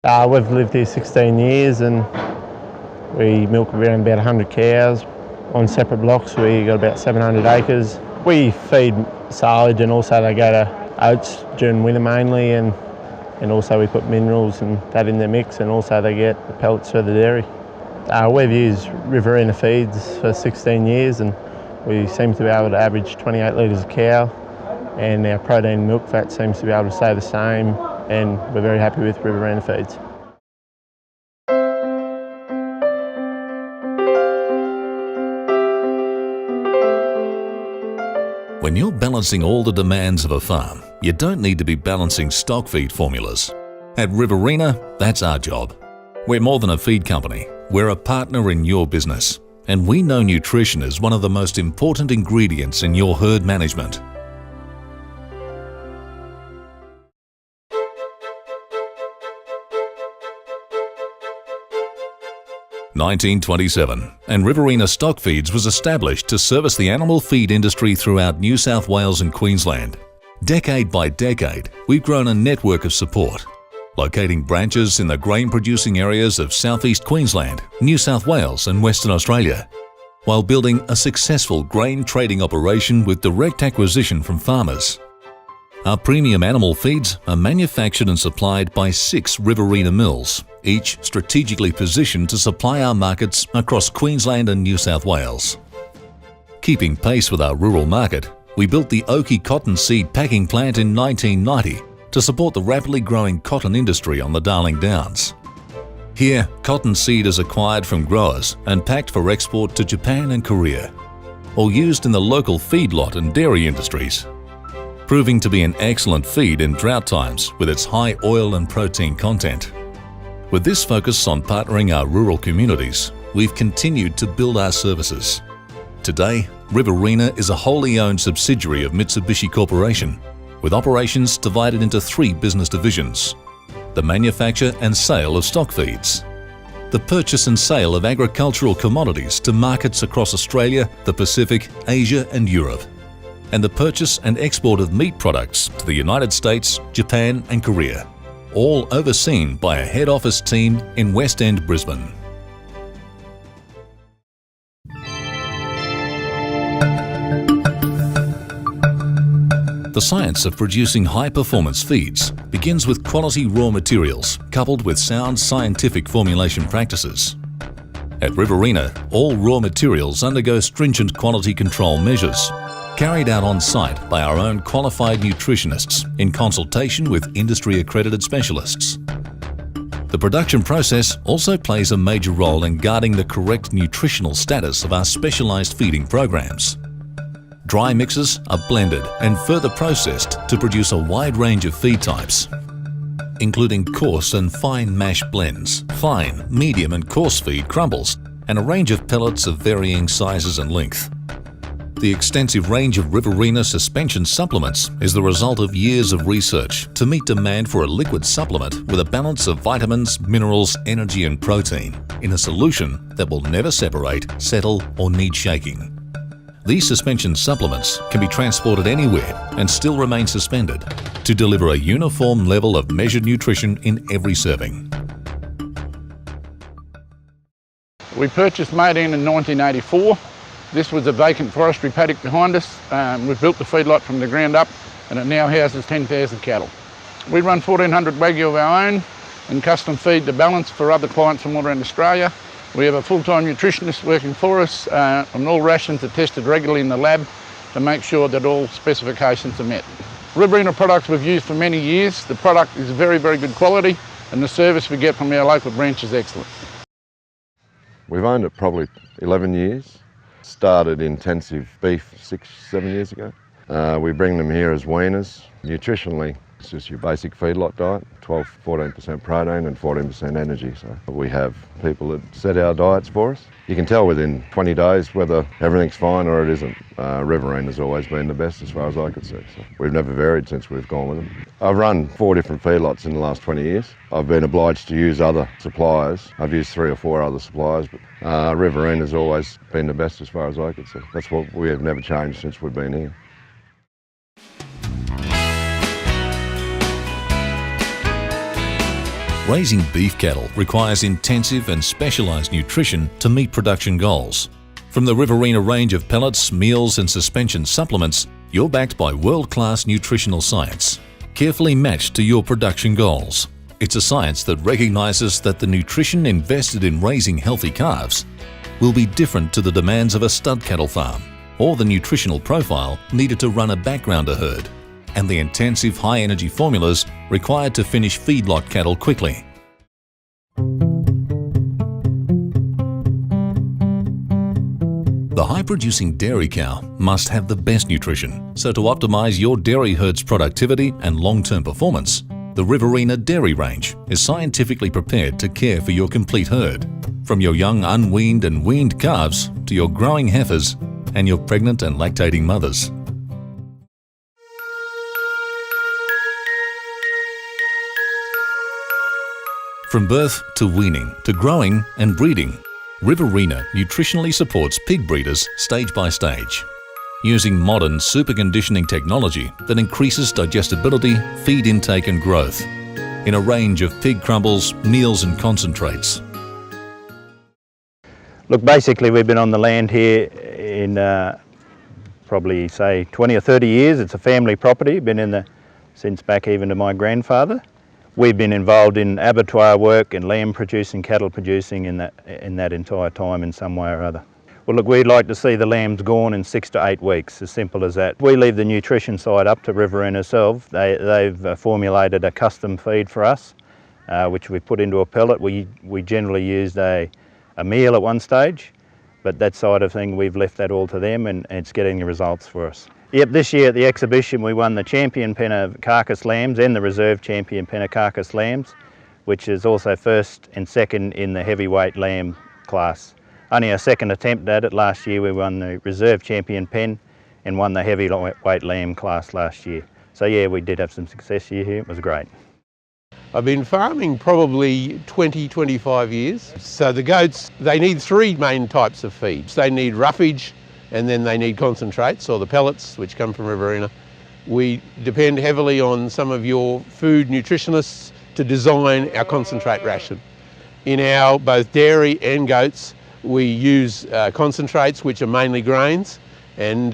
We've lived here 16 years and we milk around about 100 cows. On separate blocks we got about 700 acres. We feed silage and also they go to oats during winter mainly, and also we put minerals and that in their mix, and also they get the pellets for the dairy. We've used Riverina feeds for 16 years and we seem to be able to average 28 litres a cow, and our protein milk fat seems to be able to stay the same, and we're very happy with Riverina feeds. When you're balancing all the demands of a farm, you don't need to be balancing stock feed formulas. At Riverina, that's our job. We're more than a feed company. We're a partner in your business, and we know nutrition is one of the most important ingredients in your herd management. (1927), and Riverina Stock Feeds was established to service the animal feed industry throughout New South Wales and Queensland. Decade by decade, we've grown a network of support, locating branches in the grain-producing areas of southeast Queensland, New South Wales and Western Australia, while building a successful grain trading operation with direct acquisition from farmers. Our premium animal feeds are manufactured and supplied by 6 Riverina mills, each strategically positioned to supply our markets across Queensland and New South Wales. Keeping pace with our rural market, we built the Oakey cotton seed packing plant in 1990 to support the rapidly growing cotton industry on the Darling Downs. Here, cotton seed is acquired from growers and packed for export to Japan and Korea, or used in the local feedlot and dairy industries, proving to be an excellent feed in drought times with its high oil and protein content. With this focus on partnering our rural communities, we've continued to build our services. Today, Riverina is a wholly owned subsidiary of Mitsubishi Corporation, with operations divided into 3 business divisions: the manufacture and sale of stock feeds, the purchase and sale of agricultural commodities to markets across Australia, the Pacific, Asia and Europe, and the purchase and export of meat products to the United States, Japan and Korea, all overseen by a head office team in West End, Brisbane. The science of producing high-performance feeds begins with quality raw materials coupled with sound scientific formulation practices. At Riverina, all raw materials undergo stringent quality control measures, carried out on site by our own qualified nutritionists in consultation with industry-accredited specialists. The production process also plays a major role in guarding the correct nutritional status of our specialised feeding programs. Dry mixes are blended and further processed to produce a wide range of feed types, including coarse and fine mash blends, fine, medium and coarse feed crumbles, and a range of pellets of varying sizes and length. The extensive range of Riverina suspension supplements is the result of years of research to meet demand for a liquid supplement with a balance of vitamins, minerals, energy and protein in a solution that will never separate, settle or need shaking. These suspension supplements can be transported anywhere and still remain suspended to deliver a uniform level of measured nutrition in every serving. We purchased Maydene in 1984. This was a vacant forestry paddock behind us. We've built the feedlot from the ground up and it now houses 10,000 cattle. We run 1,400 Wagyu of our own and custom feed the balance for other clients from all around Australia. We have a full-time nutritionist working for us and all rations are tested regularly in the lab to make sure that all specifications are met. Riverina products we've used for many years. The product is very, very good quality and the service we get from our local branch is excellent. We've owned it probably 11 years. Started intensive beef 6-7 years ago. We bring them here as weaners. Nutritionally, it's just your basic feedlot diet, 12-14% protein and 14% energy. So we have people that set our diets for us. You can tell within 20 days whether everything's fine or it isn't. Riverina's always been the best as far as I could see. So we've never varied since we've gone with them. I've run 4 different feedlots in the last 20 years. I've been obliged to use other suppliers. I've used 3 or 4 other suppliers, but Riverina's always been the best as far as I could see. That's what we have never changed since we've been here. Raising beef cattle requires intensive and specialised nutrition to meet production goals. From the Riverina range of pellets, meals and suspension supplements, you're backed by world-class nutritional science, carefully matched to your production goals. It's a science that recognises that the nutrition invested in raising healthy calves will be different to the demands of a stud cattle farm, or the nutritional profile needed to run a backgrounder herd, and the intensive high-energy formulas required to finish feedlot cattle quickly. The high-producing dairy cow must have the best nutrition, so to optimise your dairy herd's productivity and long-term performance, the Riverina dairy range is scientifically prepared to care for your complete herd, from your young unweaned and weaned calves to your growing heifers and your pregnant and lactating mothers. From birth to weaning to growing and breeding, Riverina nutritionally supports pig breeders stage by stage, using modern superconditioning technology that increases digestibility, feed intake and growth in a range of pig crumbles, meals and concentrates. Look, basically we've been on the land here in probably say 20 or 30 years. It's a family property, been since back even to my grandfather. We've been involved in abattoir work and lamb producing, cattle producing in that entire time in some way or other. Well look, we'd like to see the lambs gone in 6 to 8 weeks, as simple as that. We leave the nutrition side up to Riverina itself. They've formulated a custom feed for us, which we put into a pellet. We generally used a meal at one stage, but that side of thing we've left that all to them, and it's getting the results for us. Yep, this year at the exhibition we won the champion pen of carcass lambs and the reserve champion pen of carcass lambs, which is also first and second in the heavyweight lamb class. Only our second attempt at it. Last year we won the reserve champion pen and won the heavyweight lamb class last year. So yeah, we did have some success here. It was great. I've been farming probably 20-25 years. So the goats, they need 3 main types of feeds. They need roughage, and then they need concentrates, or the pellets, which come from Riverina. We depend heavily on some of your food nutritionists to design our concentrate ration. In our both dairy and goats, we use concentrates, which are mainly grains, and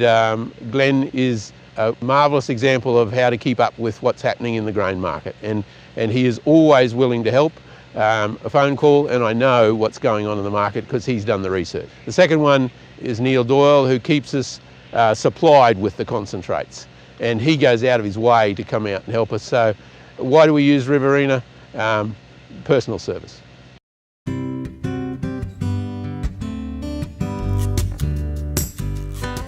Glenn is a marvellous example of how to keep up with what's happening in the grain market, and he is always willing to help. A phone call and I know what's going on in the market because he's done the research. The second one is Neil Doyle, who keeps us supplied with the concentrates, and he goes out of his way to come out and help us. So why do we use Riverina? Personal service.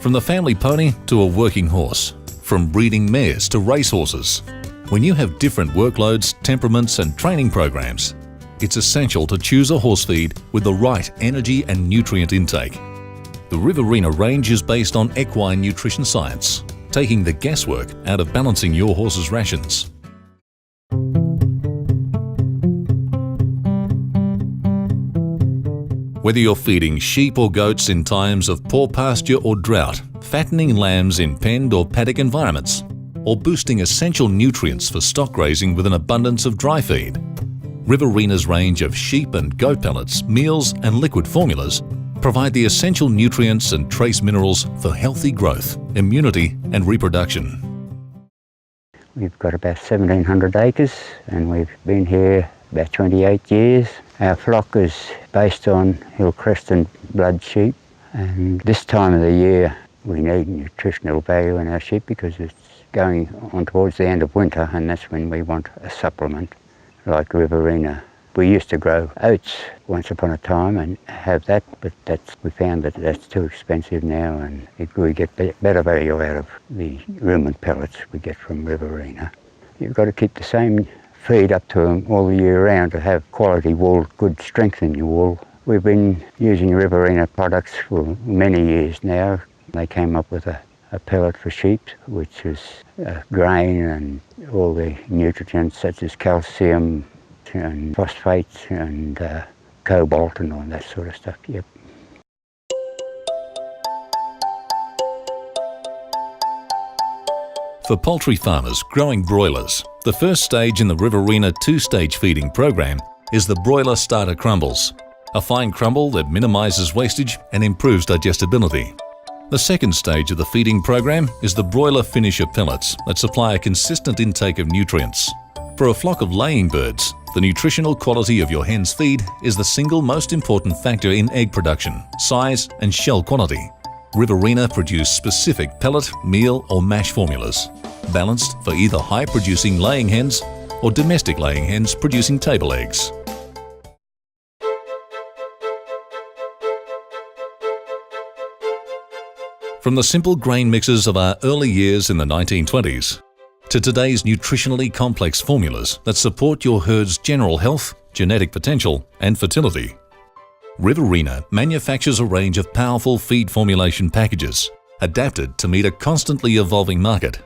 From the family pony to a working horse, from breeding mares to racehorses, when you have different workloads, temperaments and training programs, it's essential to choose a horse feed with the right energy and nutrient intake. The Riverina range is based on equine nutrition science, taking the guesswork out of balancing your horse's rations. Whether you're feeding sheep or goats in times of poor pasture or drought, fattening lambs in penned or paddock environments, or boosting essential nutrients for stock grazing with an abundance of dry feed, Riverina's range of sheep and goat pellets, meals and liquid formulas provide the essential nutrients and trace minerals for healthy growth, immunity and reproduction. We've got about 1,700 acres and we've been here about 28 years. Our flock is based on Hillcrest and blood sheep, and this time of the year we need nutritional value in our sheep because it's going on towards the end of winter, and that's when we want a supplement like Riverina. We used to grow oats once upon a time and have that, but we found that that's too expensive now, and we get better value out of the rumen pellets we get from Riverina. You've got to keep the same feed up to them all the year round to have quality wool, good strength in your wool. We've been using Riverina products for many years now. They came up with a pellet for sheep, which is grain and all the nutrients such as calcium and phosphates and cobalt and all that sort of stuff. Yep. For poultry farmers growing broilers, the first stage in the Riverina two-stage feeding program is the broiler starter crumbles, a fine crumble that minimises wastage and improves digestibility. The second stage of the feeding program is the broiler finisher pellets that supply a consistent intake of nutrients. For a flock of laying birds, the nutritional quality of your hen's feed is the single most important factor in egg production, size and shell quality. Riverina produce specific pellet, meal or mash formulas, balanced for either high-producing laying hens or domestic laying hens producing table eggs. From the simple grain mixes of our early years in the 1920s to today's nutritionally complex formulas that support your herd's general health, genetic potential and fertility, Riverina manufactures a range of powerful feed formulation packages adapted to meet a constantly evolving market.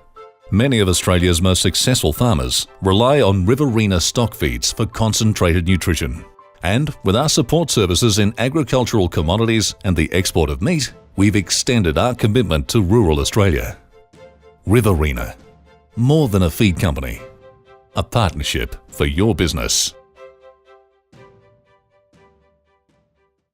Many of Australia's most successful farmers rely on Riverina stock feeds for concentrated nutrition. And with our support services in agricultural commodities and the export of meat, we've extended our commitment to rural Australia. Riverina, more than a feed company, a partnership for your business.